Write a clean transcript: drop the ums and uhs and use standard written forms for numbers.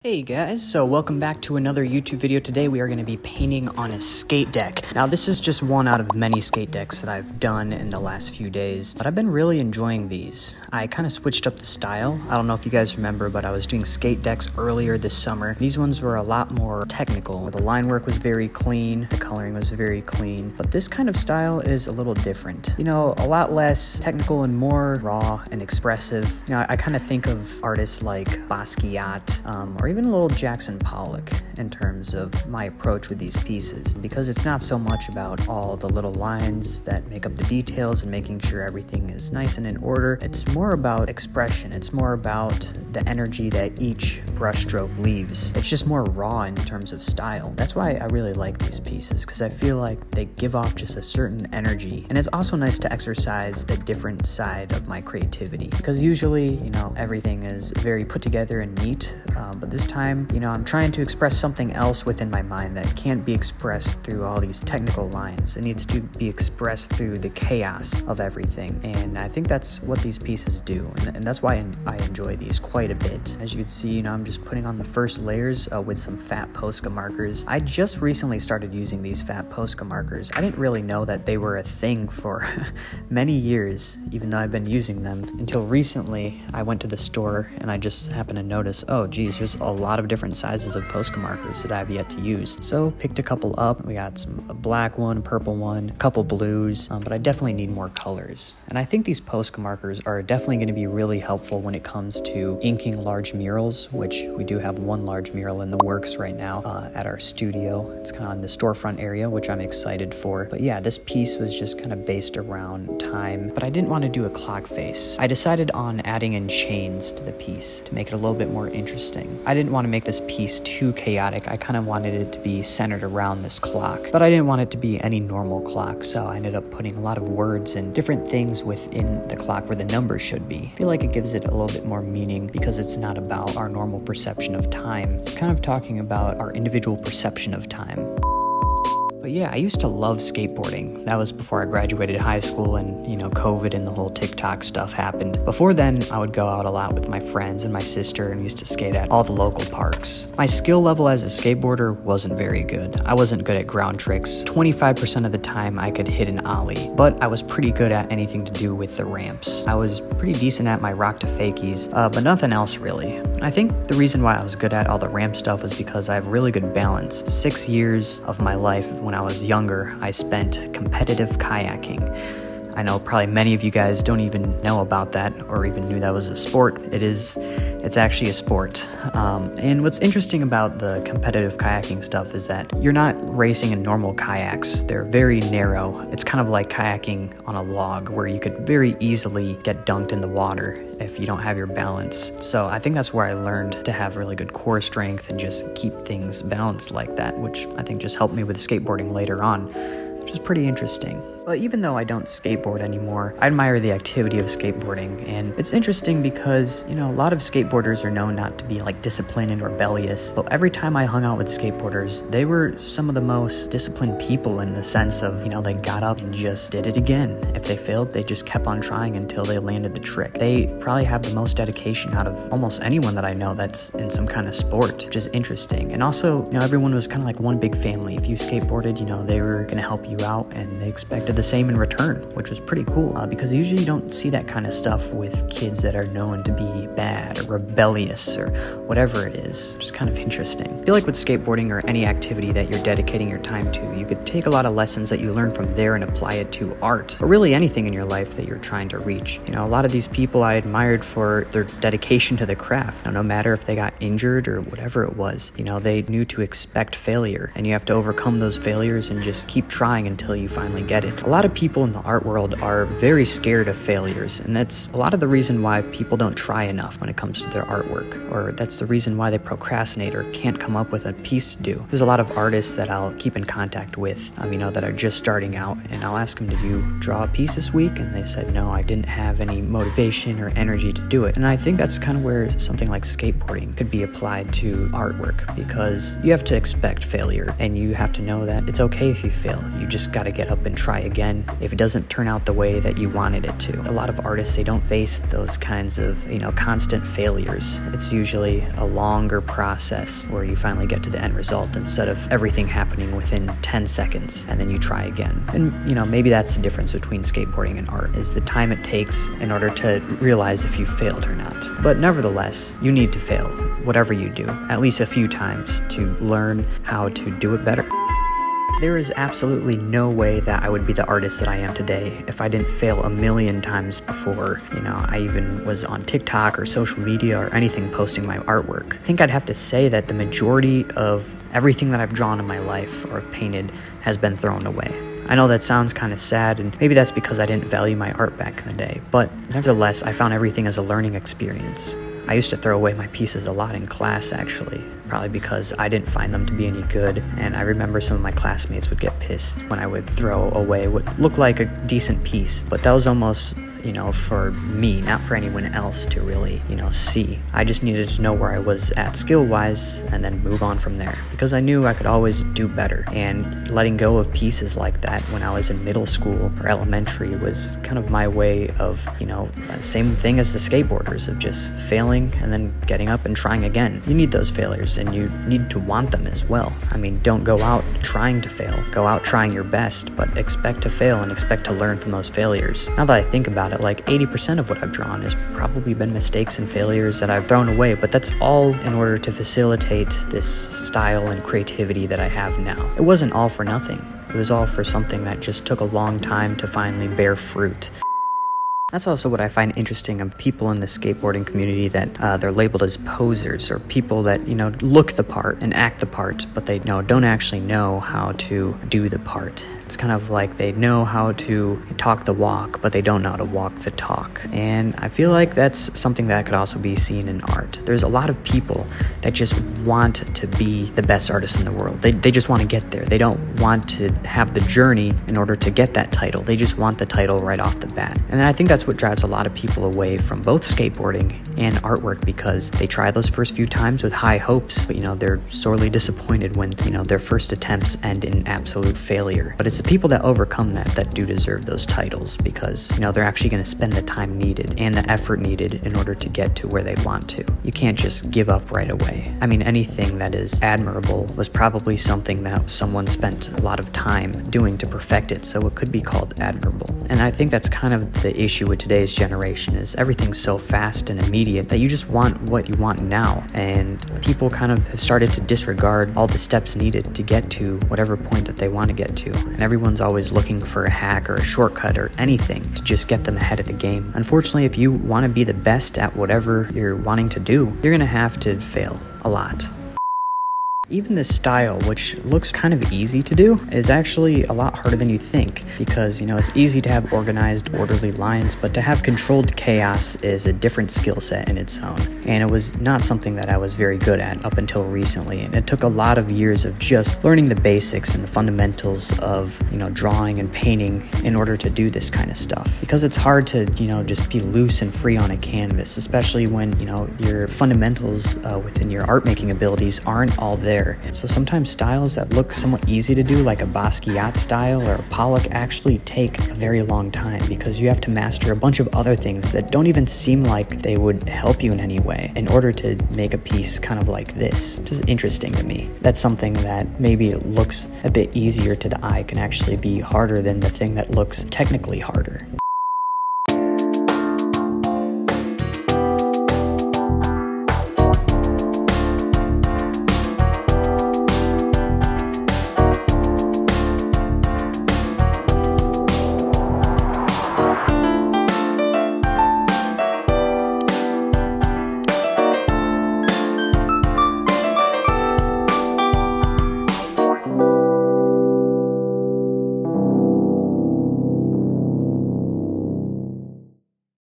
Hey guys, so welcome back to another YouTube video. Today we are going to be painting on a skate deck. Now this is just one out of many skate decks that I've done in the last few days, but I've been really enjoying these. I kind of switched up the style. I don't know if you guys remember, but I was doing skate decks earlier this summer. These ones were a lot more technical. The line work was very clean, the coloring was very clean, but this kind of style is a little different. You know, a lot less technical and more raw and expressive. You know, I kind of think of artists like Posca, or even a little Jackson Pollock in terms of my approach with these pieces, because it's not so much about all the little lines that make up the details and making sure everything is nice and in order. It's more about expression. It's more about the energy that each brushstroke leaves. It's just more raw in terms of style. That's why I really like these pieces, because I feel like they give off just a certain energy. And it's also nice to exercise a different side of my creativity, because usually, you know, everything is very put together and neat, but this time, you know, I'm trying to express something else within my mind that can't be expressed through all these technical lines. It needs to be expressed through the chaos of everything, and I think that's what these pieces do, and that's why I enjoy these quite a bit. As you can see, you know, I'm just putting on the first layers with some fat Posca markers. I just recently started using these fat Posca markers. I didn't really know that they were a thing for many years, even though I've been using them, until recently. I went to the store and I just happened to notice, oh geez, there's a lot of different sizes of Posca markers that I've yet to use. So picked a couple up. We got a black one, a purple one, a couple blues, but I definitely need more colors. And I think these Posca markers are definitely going to be really helpful when it comes to inking large murals, which we do have one large mural in the works right now at our studio. It's kind of on the storefront area, which I'm excited for. But yeah, this piece was just kind of based around time, but I didn't want to do a clock face. I decided on adding in chains to the piece to make it a little bit more interesting. I didn't want to make this piece too chaotic. I kind of wanted it to be centered around this clock, but I didn't want it to be any normal clock, so I ended up putting a lot of words and different things within the clock where the numbers should be. I feel like it gives it a little bit more meaning, because it's not about our normal perception of time. It's kind of talking about our individual perception of time. But yeah, I used to love skateboarding. That was before I graduated high school and, you know, COVID and the whole TikTok stuff happened. Before then, I would go out a lot with my friends and my sister and used to skate at all the local parks. My skill level as a skateboarder wasn't very good. I wasn't good at ground tricks. 25% of the time I could hit an ollie, but I was pretty good at anything to do with the ramps. I was pretty decent at my rock to fakies, but nothing else really. I think the reason why I was good at all the ramp stuff was because I have really good balance. 6 years of my life when I was younger, I spent competitive kayaking. I know probably many of you guys don't even know about that or even knew that was a sport. It's actually a sport. And what's interesting about the competitive kayaking stuff is that you're not racing in normal kayaks. They're very narrow. It's kind of like kayaking on a log where you could very easily get dunked in the water if you don't have your balance. So I think that's where I learned to have really good core strength and just keep things balanced like that, which I think just helped me with skateboarding later on, which is pretty interesting. But even though I don't skateboard anymore, I admire the activity of skateboarding, and it's interesting because, you know, a lot of skateboarders are known not to be like disciplined and rebellious. So every time I hung out with skateboarders, they were some of the most disciplined people in the sense of, you know, they got up and just did it again. If they failed, they just kept on trying until they landed the trick. They probably have the most dedication out of almost anyone that I know that's in some kind of sport, which is interesting. And also, you know, everyone was kind of like one big family. If you skateboarded, you know, they were going to help you out and they expected the same in return, which was pretty cool, because usually you don't see that kind of stuff with kids that are known to be bad or rebellious or whatever it is. Just kind of interesting. I feel like with skateboarding or any activity that you're dedicating your time to, you could take a lot of lessons that you learn from there and apply it to art, or really anything in your life that you're trying to reach. You know, a lot of these people I admired for their dedication to the craft. No matter if they got injured or whatever it was, you know, they knew to expect failure, and you have to overcome those failures and just keep trying until you finally get it. A lot of people in the art world are very scared of failures, and that's a lot of the reason why people don't try enough when it comes to their artwork, or that's the reason why they procrastinate or can't come up with a piece to do. There's a lot of artists that I'll keep in contact with, you know, that are just starting out, and I'll ask them, did you draw a piece this week? And they said, no, I didn't have any motivation or energy to do it. And I think that's kind of where something like skateboarding could be applied to artwork, because you have to expect failure, and you have to know that it's okay if you fail. You just got to get up and try again. again if it doesn't turn out the way that you wanted it to. A lot of artists, they don't face those kinds of, constant failures. It's usually a longer process where you finally get to the end result instead of everything happening within 10 seconds and then you try again. And, maybe that's the difference between skateboarding and art, is the time it takes in order to realize if you failed or not. But nevertheless, you need to fail, whatever you do, at least a few times to learn how to do it better. There is absolutely no way that I would be the artist that I am today if I didn't fail a million times before, I even was on TikTok or social media or anything posting my artwork. I think I'd have to say that the majority of everything that I've drawn in my life or painted has been thrown away. I know that sounds kind of sad, and maybe that's because I didn't value my art back in the day, but nevertheless, I found everything as a learning experience. I used to throw away my pieces a lot in class, actually, probably because I didn't find them to be any good, and I remember some of my classmates would get pissed when I would throw away what looked like a decent piece, but that was almost, for me, not for anyone else to really, see. I just needed to know where I was at skill-wise and then move on from there, because I knew I could always do better, and letting go of pieces like that when I was in middle school or elementary was kind of my way of, same thing as the skateboarders, of just failing and then getting up and trying again. You need those failures, and you need to want them as well. I mean, don't go out trying to fail. Go out trying your best, but expect to fail and expect to learn from those failures. Now that I think about it, like 80% of what I've drawn has probably been mistakes and failures that I've thrown away, but that's all in order to facilitate this style and creativity that I have now. It wasn't all for nothing. It was all for something that just took a long time to finally bear fruit. That's also what I find interesting of people in the skateboarding community, that they're labeled as posers, or people that, look the part and act the part, but they don't actually know how to do the part. It's kind of like they know how to talk the walk, but they don't know how to walk the talk. And I feel like that's something that could also be seen in art. There's a lot of people that just want to be the best artist in the world. They just want to get there. They don't want to have the journey in order to get that title. They just want the title right off the bat. And then I think that's what drives a lot of people away from both skateboarding and artwork, because they try those first few times with high hopes, but they're sorely disappointed when their first attempts end in absolute failure. But it's the people that overcome that do deserve those titles, because they're actually going to spend the time needed and the effort needed in order to get to where they want to. You can't just give up right away. I mean, anything that is admirable was probably something that someone spent a lot of time doing to perfect it, so it could be called admirable. And I think that's kind of the issue with today's generation, is everything's so fast and immediate that you just want what you want now, and people kind of have started to disregard all the steps needed to get to whatever point that they want to get to, and everyone's always looking for a hack or a shortcut or anything to just get them ahead of the game. Unfortunately, if you want to be the best at whatever you're wanting to do, you're gonna have to fail a lot. Even this style, which looks kind of easy to do, is actually a lot harder than you think, because it's easy to have organized, orderly lines, but to have controlled chaos is a different skill set in its own, and it was not something that I was very good at up until recently, and it took a lot of years of just learning the basics and the fundamentals of drawing and painting in order to do this kind of stuff, because it's hard to just be loose and free on a canvas, especially when your fundamentals within your art making abilities aren't all there. So sometimes styles that look somewhat easy to do, like a Basquiat style or a Pollock, actually take a very long time, because you have to master a bunch of other things that don't even seem like they would help you in any way in order to make a piece kind of like this. Which is interesting to me. That's something that maybe it looks a bit easier to the eye can actually be harder than the thing that looks technically harder.